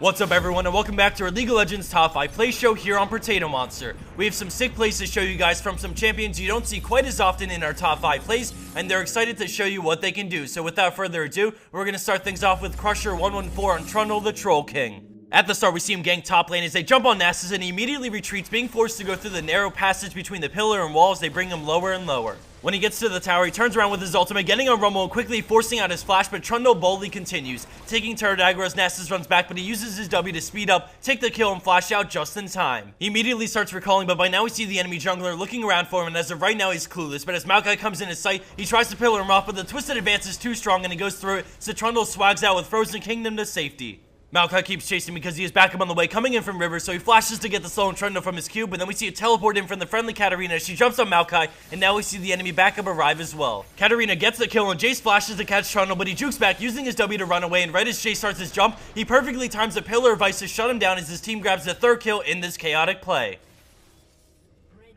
What's up everyone and welcome back to our League of Legends Top 5 Play Show here on Potato Monster. We have some sick plays to show you guys from some champions you don't see quite as often in our top 5 plays, and they're excited to show you what they can do. So without further ado, we're going to start things off with Crusher 114 on Trundle the Troll King. At the start, we see him gank top lane as they jump on Nasıl, and he immediately retreats, being forced to go through the narrow passage between the pillar and walls. They bring him lower and lower. When he gets to the tower, he turns around with his ultimate, getting on Rumble and quickly forcing out his flash, but Trundle boldly continues, taking turret aggro as Nasıl runs back, but he uses his W to speed up, take the kill, and flash out just in time. He immediately starts recalling, but by now we see the enemy jungler looking around for him, and as of right now he's clueless, but as Maokai comes in his sight, he tries to pillar him off, but the twisted advance is too strong and he goes through it, so Trundle swags out with Frozen Kingdom to safety. Maokai keeps chasing because he is back up on the way, coming in from river, so he flashes to get the slow and Trundle from his cube, but then we see a teleport in from the friendly Katarina as she jumps on Maokai, and now we see the enemy backup arrive as well. Katarina gets the kill and Jace flashes to catch Trundle, but he jukes back using his W to run away, and right as Jace starts his jump, he perfectly times a pillar of ice to shut him down as his team grabs the third kill in this chaotic play.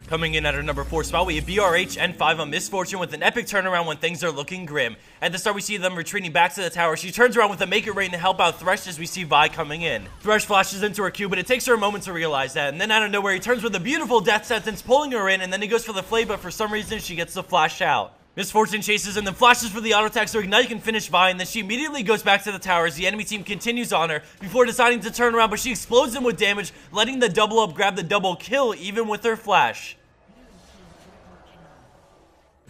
Coming in at our number 4 spot, we have BRH and 5 on Misfortune with an epic turnaround when things are looking grim. At the start, we see them retreating back to the tower. She turns around with a Make It Rain to help out Thresh as we see Vi coming in. Thresh flashes into her Q, but it takes her a moment to realize that, and then out of nowhere, he turns with a beautiful death sentence, pulling her in, and then he goes for the flay, but for some reason, she gets the flash out. Misfortune chases and then flashes for the auto attack so Ignite can finish Vi, and then she immediately goes back to the tower as the enemy team continues on her before deciding to turn around, but she explodes them with damage, letting the double up grab the double kill even with her flash.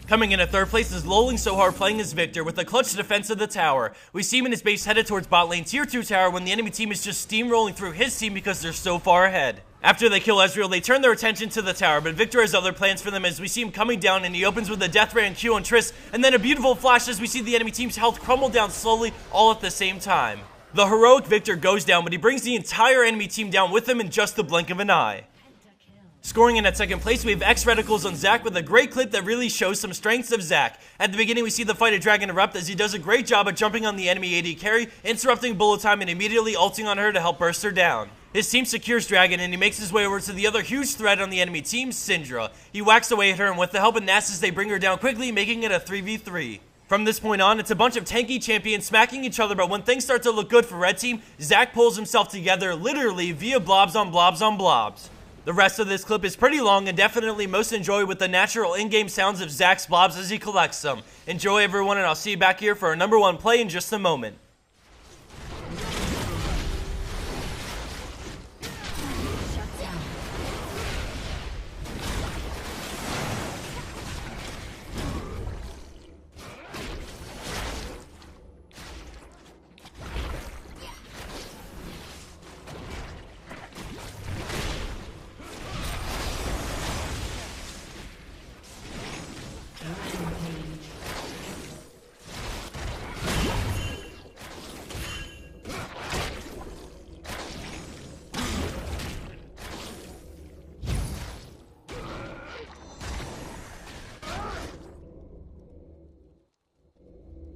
Coming in at third place is Lolling So Hard playing as Victor with a clutch defense of the tower. We see him in his base headed towards bot lane tier 2 tower when the enemy team is just steamrolling through his team because they're so far ahead. After they kill Ezreal, they turn their attention to the tower, but Victor has other plans for them as we see him coming down, and he opens with a death ray and Q on Triss, and then a beautiful flash as we see the enemy team's health crumble down slowly all at the same time. The heroic Victor goes down, but he brings the entire enemy team down with him in just the blink of an eye. Scoring in at second place, we have X Reticles on Zac with a great clip that really shows some strengths of Zac. At the beginning, we see the fight of Dragon erupt as he does a great job at jumping on the enemy AD carry, interrupting bullet time and immediately ulting on her to help burst her down. His team secures Dragon and he makes his way over to the other huge threat on the enemy team, Syndra. He whacks away at her, and with the help of Nasıl, they bring her down quickly, making it a 3v3. From this point on, it's a bunch of tanky champions smacking each other, but when things start to look good for Red Team, Zac pulls himself together literally via blobs on blobs on blobs. The rest of this clip is pretty long and definitely most enjoyed with the natural in-game sounds of Zac's blobs as he collects them. Enjoy everyone, and I'll see you back here for our number 1 play in just a moment.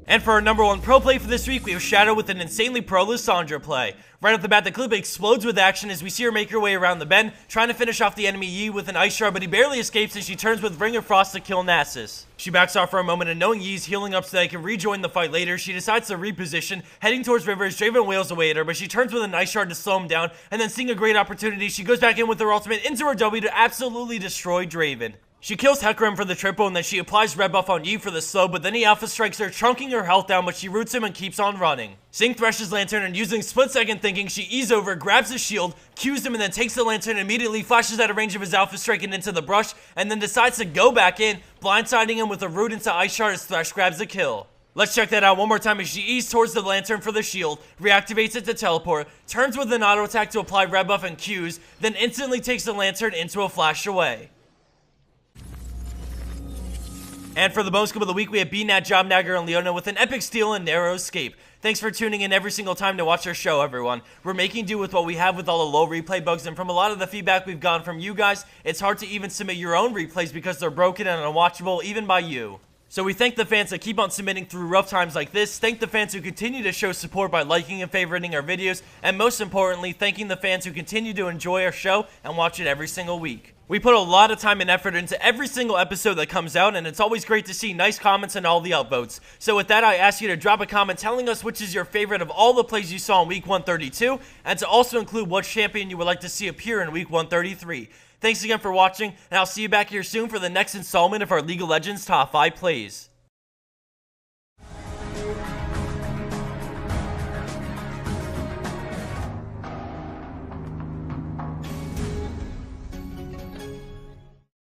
And for our number 1 pro play for this week, we have Shadow with an insanely pro Lissandra play. Right off the bat, the clip explodes with action as we see her make her way around the bend, trying to finish off the enemy Yi with an Ice Shard, but he barely escapes as she turns with Ring of Frost to kill Nasıl. She backs off for a moment, and knowing Yi's healing up so they can rejoin the fight later, she decides to reposition, heading towards river as Draven wails away at her, but she turns with an Ice Shard to slow him down, and then seeing a great opportunity, she goes back in with her ultimate into her W to absolutely destroy Draven. She kills Hecarim for the triple, and then she applies red buff on Yi for the slow, but then he alpha strikes her, chunking her health down, but she roots him and keeps on running. Seeing Thresh's lantern and using split second thinking, she E's over, grabs his shield, Qs him, and then takes the lantern and immediately flashes out of range of his alpha strike and into the brush, and then decides to go back in, blindsiding him with a root into Ice Shard as Thresh grabs the kill. Let's check that out one more time as she E's towards the lantern for the shield, reactivates it to teleport, turns with an auto attack to apply red buff and Qs, then instantly takes the lantern into a flash away. And for the bonus clip of the week, we have BNat, Jobnagger, and Leona with an epic steal and narrow escape. Thanks for tuning in every single time to watch our show, everyone. We're making do with what we have with all the low replay bugs, and from a lot of the feedback we've gotten from you guys, it's hard to even submit your own replays because they're broken and unwatchable even by you. So we thank the fans that keep on submitting through rough times like this, thank the fans who continue to show support by liking and favoriting our videos, and most importantly, thanking the fans who continue to enjoy our show and watch it every single week. We put a lot of time and effort into every single episode that comes out, and it's always great to see nice comments and all the upvotes. So with that, I ask you to drop a comment telling us which is your favorite of all the plays you saw in week 132, and to also include what champion you would like to see appear in week 133. Thanks again for watching, and I'll see you back here soon for the next installment of our League of Legends Top 5 Plays.